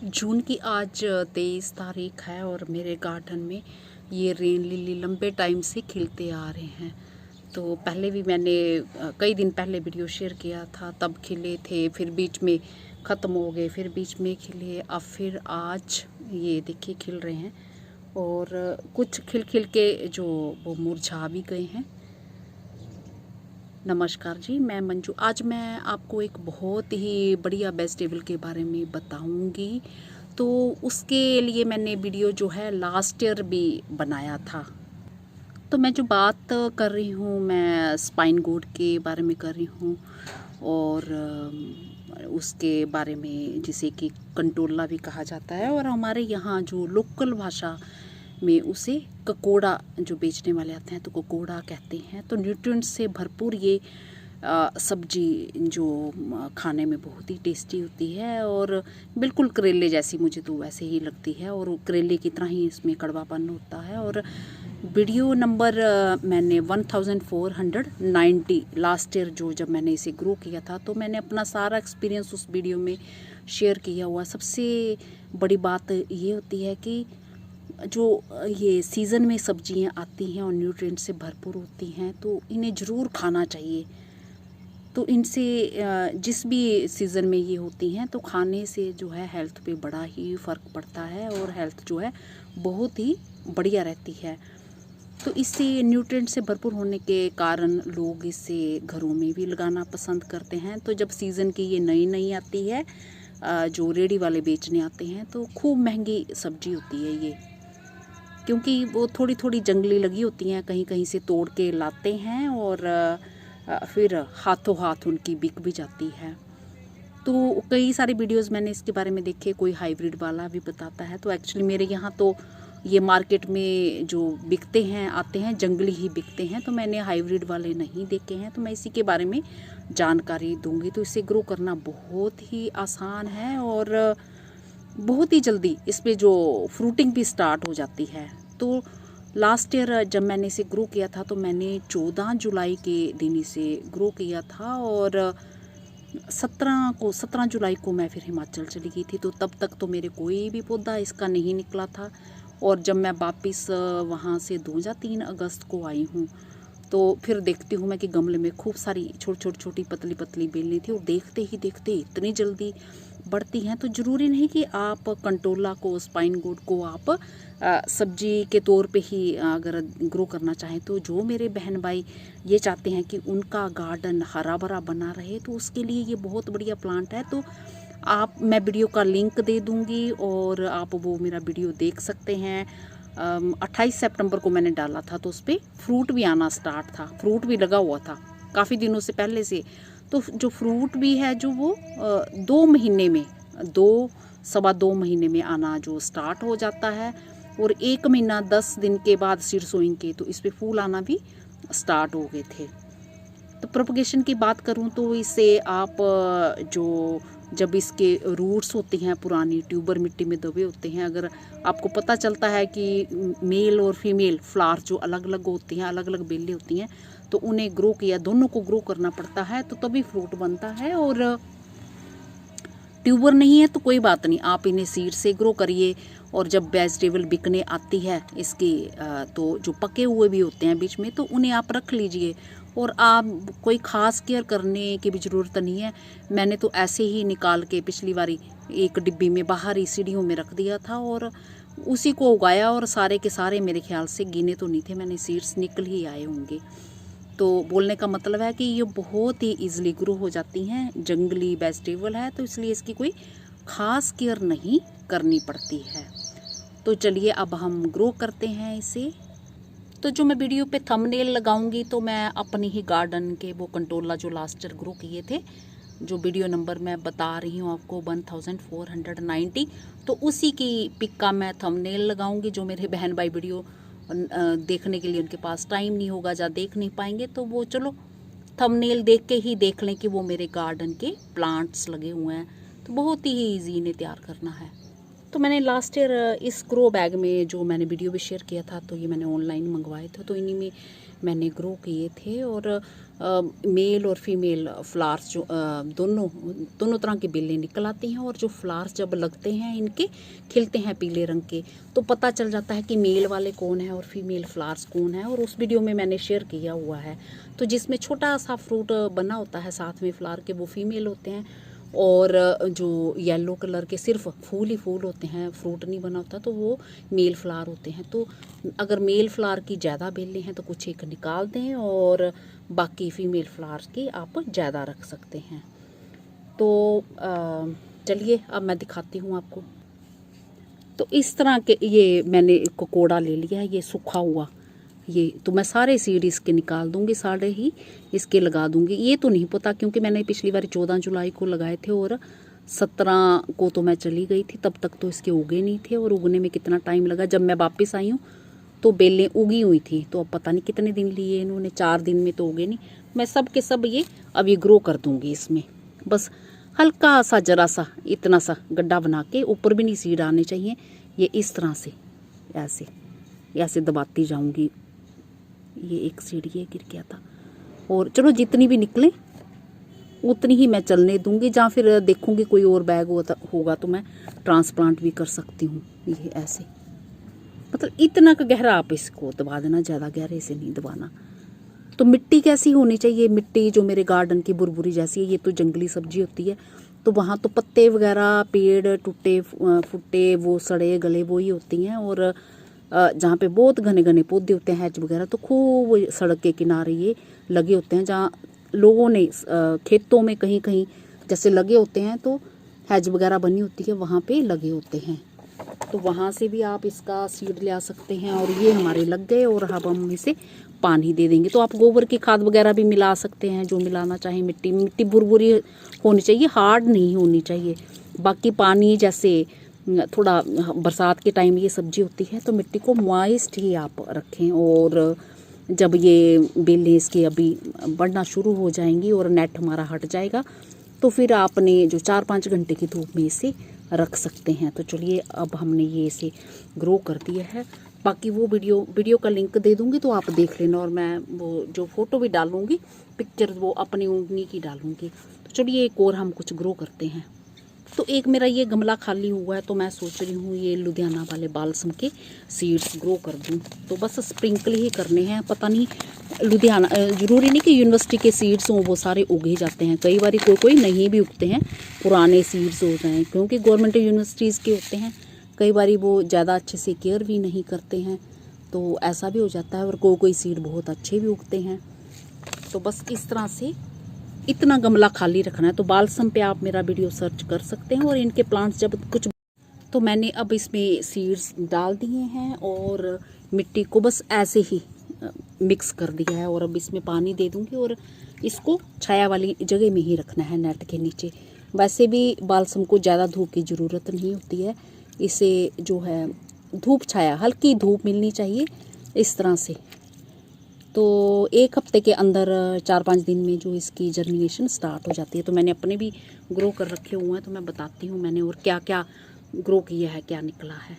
जून की आज 23 तारीख है और मेरे गार्डन में ये रेन लिली लंबे टाइम से खिलते आ रहे हैं। तो पहले भी मैंने कई दिन पहले वीडियो शेयर किया था, तब खिले थे, फिर बीच में ख़त्म हो गए, फिर बीच में खिले, अब फिर आज ये देखिए खिल रहे हैं और कुछ खिल खिल के जो वो मुरझा भी गए हैं। नमस्कार जी, मैं मंजू। आज मैं आपको एक बहुत ही बढ़िया वेजिटेबल के बारे में बताऊंगी। तो उसके लिए मैंने वीडियो जो है लास्ट ईयर भी बनाया था। तो मैं जो बात कर रही हूँ, मैं स्पाइन गोर्ड के बारे में कर रही हूँ और उसके बारे में जिसे कि कंटोला भी कहा जाता है, और हमारे यहाँ जो लोकल भाषा में उसे ककोड़ा जो बेचने वाले आते हैं तो ककोड़ा कहते हैं। तो न्यूट्रिएंट्स से भरपूर ये सब्जी जो खाने में बहुत ही टेस्टी होती है और बिल्कुल करेले जैसी मुझे तो वैसे ही लगती है, और करेले की तरह ही इसमें कड़वापन होता है। और वीडियो नंबर मैंने 1490 लास्ट ईयर जो जब मैंने इसे ग्रो किया था, तो मैंने अपना सारा एक्सपीरियंस उस वीडियो में शेयर किया हुआ। सबसे बड़ी बात ये होती है कि जो ये सीज़न में सब्जियां आती हैं और न्यूट्रिएंट से भरपूर होती हैं, तो इन्हें ज़रूर खाना चाहिए। तो इनसे जिस भी सीज़न में ये होती हैं तो खाने से जो है हेल्थ पे बड़ा ही फ़र्क पड़ता है और हेल्थ जो है बहुत ही बढ़िया रहती है। तो इससे न्यूट्रिएंट से भरपूर होने के कारण लोग इसे घरों में भी लगाना पसंद करते हैं। तो जब सीज़न की ये नई नई आती है, जो रेडी वाले बेचने आते हैं, तो खूब महंगी सब्जी होती है ये, क्योंकि वो थोड़ी थोड़ी जंगली लगी होती हैं, कहीं कहीं से तोड़ के लाते हैं और फिर हाथों हाथ उनकी बिक भी जाती है। तो कई सारे वीडियोस मैंने इसके बारे में देखे, कोई हाइब्रिड वाला भी बताता है। तो एक्चुअली मेरे यहाँ तो ये मार्केट में जो बिकते हैं आते हैं जंगली ही बिकते हैं, तो मैंने हाइब्रिड वाले नहीं देखे हैं। तो मैं इसी के बारे में जानकारी दूंगी। तो इसे ग्रो करना बहुत ही आसान है और बहुत ही जल्दी इस पर जो फ्रूटिंग भी स्टार्ट हो जाती है। तो लास्ट ईयर जब मैंने इसे ग्रो किया था तो मैंने 14 जुलाई के दिन इसे ग्रो किया था और 17 जुलाई को मैं फिर हिमाचल चली गई थी। तो तब तक तो मेरे कोई भी पौधा इसका नहीं निकला था। और जब मैं वापस वहाँ से 2 या 3 अगस्त को आई हूँ, तो फिर देखती हूँ मैं कि गमले में खूब सारी छोटी पतली पतली बेलें थी और देखते ही देखते इतनी जल्दी बढ़ती हैं। तो ज़रूरी नहीं कि आप कंटोला को, स्पाइन गोर्ड को आप सब्जी के तौर पे ही अगर ग्रो करना चाहें, तो जो मेरे बहन भाई ये चाहते हैं कि उनका गार्डन हरा भरा बना रहे, तो उसके लिए ये बहुत बढ़िया प्लांट है। तो मैं वीडियो का लिंक दे दूँगी और आप वो मेरा वीडियो देख सकते हैं। 28 सितंबर को मैंने डाला था, तो उस पर फ्रूट भी आना स्टार्ट था, फ्रूट भी लगा हुआ था काफ़ी दिनों से पहले से। तो जो फ्रूट भी है जो वो 2 महीने में, 2 सवा 2 महीने में आना जो स्टार्ट हो जाता है, और 1 महीना 10 दिन के बाद सीड सोइंग के तो इस पर फूल आना भी स्टार्ट हो गए थे। तो प्रोपगेशन की बात करूं तो इसे आप जो जब इसके रूट्स होती हैं पुरानी ट्यूबर मिट्टी में दबे होते हैं, अगर आपको पता चलता है कि मेल और फीमेल फ्लावर जो अलग अलग होती हैं, अलग अलग बेलें होती हैं, तो उन्हें ग्रो किया, दोनों को ग्रो करना पड़ता है, तो तभी फ्रूट बनता है। और ट्यूबर नहीं है तो कोई बात नहीं, आप इन्हें सीड से ग्रो करिए। और जब वेजिटेबल बिकने आती है इसकी, तो जो पके हुए भी होते हैं बीच में, तो उन्हें आप रख लीजिए और आप कोई ख़ास केयर करने की भी ज़रूरत नहीं है। मैंने तो ऐसे ही निकाल के पिछली बारी एक डिब्बी में बाहर ही सीढ़ियों में रख दिया था और उसी को उगाया, और सारे के सारे मेरे ख्याल से गिने तो नहीं थे मैंने, सीड्स निकल ही आए होंगे। तो बोलने का मतलब है कि ये बहुत ही ईजिली ग्रो हो जाती हैं, जंगली वेजिटेबल है, तो इसलिए इसकी कोई ख़ास केयर नहीं करनी पड़ती है। तो चलिए अब हम ग्रो करते हैं इसे। तो जो मैं वीडियो पे थंबनेल लगाऊंगी, तो मैं अपनी ही गार्डन के वो कंटोला जो लास्ट ईयर ग्रो किए थे, जो वीडियो नंबर मैं बता रही हूँ आपको 1490, तो उसी की पिक का मैं थंबनेल लगाऊंगी। जो मेरे बहन भाई वीडियो देखने के लिए उनके पास टाइम नहीं होगा या देख नहीं पाएंगे, तो वो चलो थंबनेल देख के ही देख लें कि वो मेरे गार्डन के प्लांट्स लगे हुए हैं। तो बहुत ही ईजी इन्हें तैयार करना है। तो मैंने लास्ट ईयर इस ग्रो बैग में जो मैंने वीडियो भी शेयर किया था, तो ये मैंने ऑनलाइन मंगवाए थे, तो इन्हीं में मैंने ग्रो किए थे। और मेल और फीमेल फ्लावर्स जो दोनों तरह के बेलें निकल आती हैं, और जो फ्लावर्स जब लगते हैं इनके खिलते हैं पीले रंग के, तो पता चल जाता है कि मेल वाले कौन है और फीमेल फ्लावर्स कौन है। और उस वीडियो में मैंने शेयर किया हुआ है। तो जिसमें छोटा सा फ्रूट बना होता है साथ में फ्लावर के, वो फीमेल होते हैं, और जो येलो कलर के सिर्फ फूल ही फूल होते हैं, फ्रूट नहीं बना होता, तो वो मेल फ्लावर होते हैं। तो अगर मेल फ्लावर की ज़्यादा बेलें हैं तो कुछ एक निकाल दें, और बाकी फीमेल फ्लावर्स की आप ज़्यादा रख सकते हैं। तो चलिए अब मैं दिखाती हूँ आपको। तो इस तरह के ये मैंने कोकोड़ा ले लिया है, ये सूखा हुआ। ये तो मैं सारे सीड इसके निकाल दूंगी, सारे ही इसके लगा दूंगी। ये तो नहीं पता क्योंकि मैंने पिछली बार 14 जुलाई को लगाए थे और 17 को तो मैं चली गई थी, तब तक तो इसके उगे नहीं थे। और उगने में कितना टाइम लगा, जब मैं वापस आई हूँ तो बेलें उगी हुई थी। तो अब पता नहीं कितने दिन लिए इन्होंने, 4 दिन में तो उगे नहीं। मैं सब के सब ये अब ये ग्रो कर दूंगी इसमें। बस हल्का सा जरा सा इतना सा गड्ढा बना के, ऊपर भी नहीं सीड आने चाहिए। ये इस तरह से ऐसे ऐसे दबाती जाऊंगी। ये एक सीढ़ी ये गिर गया था, और चलो जितनी भी निकले उतनी ही मैं चलने दूंगी, या फिर देखूंगी कोई और बैग होगा तो मैं ट्रांसप्लांट भी कर सकती हूँ। ये ऐसे मतलब इतना का गहरा आप इसको दबा देना, ज़्यादा गहरे से नहीं दबाना। तो मिट्टी कैसी होनी चाहिए, मिट्टी जो मेरे गार्डन की बुरबुरी जैसी है। ये तो जंगली सब्जी होती है, तो वहाँ तो पत्ते वगैरह पेड़ टूटे फुटे वो सड़े गले वो ही होती हैं। और जहाँ पे बहुत घने घने पौधे होते हैं, हैज वगैरह, तो खूब सड़क के किनारे ये लगे होते हैं। जहाँ लोगों ने खेतों में कहीं कहीं जैसे लगे होते हैं, तो हैज वगैरह बनी होती है, वहाँ पे लगे होते हैं। तो वहाँ से भी आप इसका सीड ले आ सकते हैं। और ये हमारे लग गए, और अब हम इसे पानी दे देंगे। तो आप गोबर की खाद वगैरह भी मिला सकते हैं, जो मिलाना चाहें। मिट्टी बुरबुरी होनी चाहिए, हार्ड नहीं होनी चाहिए। बाकी पानी जैसे थोड़ा बरसात के टाइम ये सब्जी होती है, तो मिट्टी को मॉइस्ट ही आप रखें। और जब ये बेलें इसकी अभी बढ़ना शुरू हो जाएंगी और नेट हमारा हट जाएगा, तो फिर आपने जो 4-5 घंटे की धूप में इसे रख सकते हैं। तो चलिए अब हमने ये इसे ग्रो कर दिया है। बाकी वो वीडियो का लिंक दे दूंगी, तो आप देख लेना। और मैं वो जो फ़ोटो भी डालूंगी, पिक्चर वो अपनी उंगली की डालूंगी। तो चलिए एक और हम कुछ ग्रो करते हैं। तो एक मेरा ये गमला खाली हुआ है, तो मैं सोच रही हूँ ये लुधियाना वाले बालसम के सीड्स ग्रो कर दूँ। तो बस स्प्रिंकल ही करने हैं। पता नहीं लुधियाना ज़रूरी नहीं कि यूनिवर्सिटी के सीड्स हों वो सारे उगे जाते हैं, कई बार कोई नहीं भी उगते हैं, पुराने सीड्स हो जाएँ, क्योंकि गवर्नमेंट यूनिवर्सिटीज़ के होते हैं। कई बार वो ज़्यादा अच्छे से केयर भी नहीं करते हैं, तो ऐसा भी हो जाता है। और कोई सीड बहुत अच्छे भी उगते हैं। तो बस इस तरह से इतना गमला खाली रखना है। तो बालसम पे आप मेरा वीडियो सर्च कर सकते हैं। और इनके प्लांट्स जब कुछ, तो मैंने अब इसमें सीड्स डाल दिए हैं, और मिट्टी को बस ऐसे ही मिक्स कर दिया है। और अब इसमें पानी दे दूंगी, और इसको छाया वाली जगह में ही रखना है, नेट के नीचे। वैसे भी बालसम को ज़्यादा धूप की ज़रूरत नहीं होती है। इसे जो है धूप छाया, हल्की धूप मिलनी चाहिए इस तरह से। तो 1 हफ्ते के अंदर 4-5 दिन में जो इसकी जर्मिनेशन स्टार्ट हो जाती है। तो मैंने अपने भी ग्रो कर रखे हुए हैं, तो मैं बताती हूँ मैंने और क्या क्या ग्रो किया है, क्या निकला है।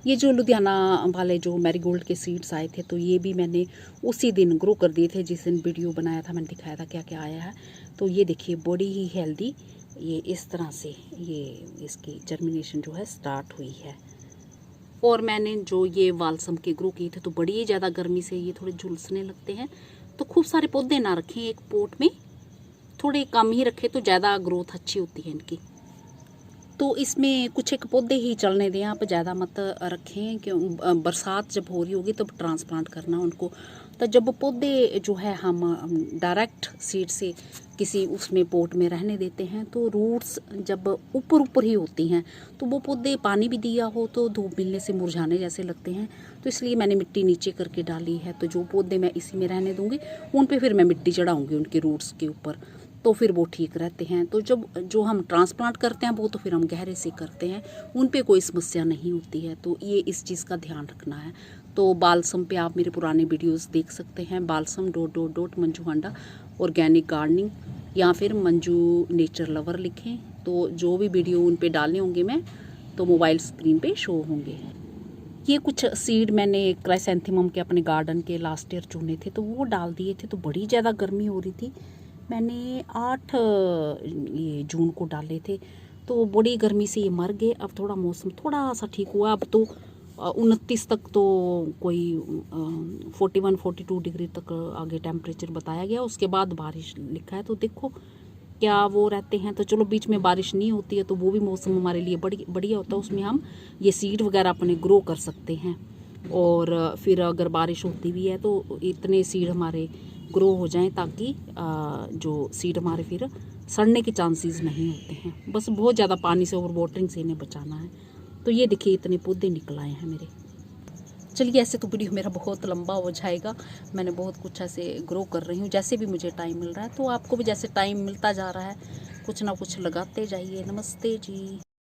ये जो लुधियाना वाले जो मैरीगोल्ड के सीड्स आए थे, तो ये भी मैंने उसी दिन ग्रो कर दिए थे जिस दिन वीडियो बनाया था। मैंने दिखाया था क्या क्या आया है। तो ये देखिए बड़ी ही हेल्दी, ये इस तरह से ये इसकी जर्मिनेशन जो है स्टार्ट हुई है। और मैंने जो ये बालसम के ग्रो किए थे, तो बड़ी ही ज़्यादा गर्मी से ये थोड़े झुलसने लगते हैं। तो खूब सारे पौधे ना रखें एक पोट में, थोड़े कम ही रखें तो ज़्यादा ग्रोथ अच्छी होती है इनकी। तो इसमें कुछ एक पौधे ही चलने दें आप, ज़्यादा मत रखें, क्यों बरसात जब हो रही होगी तब ट्रांसप्लांट करना उनको। तो जब पौधे जो है हम डायरेक्ट सीड से किसी उसमें पोट में रहने देते हैं, तो रूट्स जब ऊपर ही होती हैं, तो वो पौधे पानी भी दिया हो तो धूप मिलने से मुरझाने जैसे लगते हैं। तो इसलिए मैंने मिट्टी नीचे करके डाली है। तो जो पौधे मैं इसी में रहने दूँगी, उन पे फिर मैं मिट्टी चढ़ाऊँगी उनके रूट्स के ऊपर, तो फिर वो ठीक रहते हैं। तो जब जो हम ट्रांसप्लांट करते हैं वो तो फिर हम गहरे से करते हैं, उन पे कोई समस्या नहीं होती है। तो ये इस चीज़ का ध्यान रखना है। तो बालसम पे आप मेरे पुराने वीडियोस देख सकते हैं, बालसम .. मंजू हांडा ऑर्गेनिक गार्डनिंग, या फिर मंजू नेचर लवर लिखें। तो जो भी वीडियो उन पे डालने होंगे मैं, तो मोबाइल स्क्रीन पे शो होंगे। ये कुछ सीड मैंने क्राइसैंथेमम के अपने गार्डन के लास्ट ईयर चुने थे, तो वो डाल दिए थे। तो बड़ी ज़्यादा गर्मी हो रही थी, मैंने 8 ये जून को डाले थे, तो बड़ी गर्मी से ये मर गए। अब थोड़ा मौसम थोड़ा सा ठीक हुआ, अब तो 29 तक तो कोई 41-42 डिग्री तक आगे टेम्परेचर बताया गया, उसके बाद बारिश लिखा है। तो देखो क्या वो रहते हैं। तो चलो बीच में बारिश नहीं होती है तो वो भी मौसम हमारे लिए बढ़िया होता है, उसमें हम ये सीड वगैरह अपने ग्रो कर सकते हैं। और फिर अगर बारिश होती भी है तो इतने सीड हमारे ग्रो हो जाएं ताकि जो सीड हमारे फिर सड़ने के चांसेस नहीं होते हैं। बस बहुत ज़्यादा पानी से, ओवर वाटरिंग से इन्हें बचाना है। तो ये देखिए इतने पौधे निकल आए हैं मेरे। चलिए, ऐसे तो वीडियो मेरा बहुत लंबा हो जाएगा, मैंने बहुत कुछ ऐसे ग्रो कर रही हूँ जैसे भी मुझे टाइम मिल रहा है। तो आपको भी जैसे टाइम मिलता जा रहा है कुछ ना कुछ लगाते जाइए। नमस्ते जी।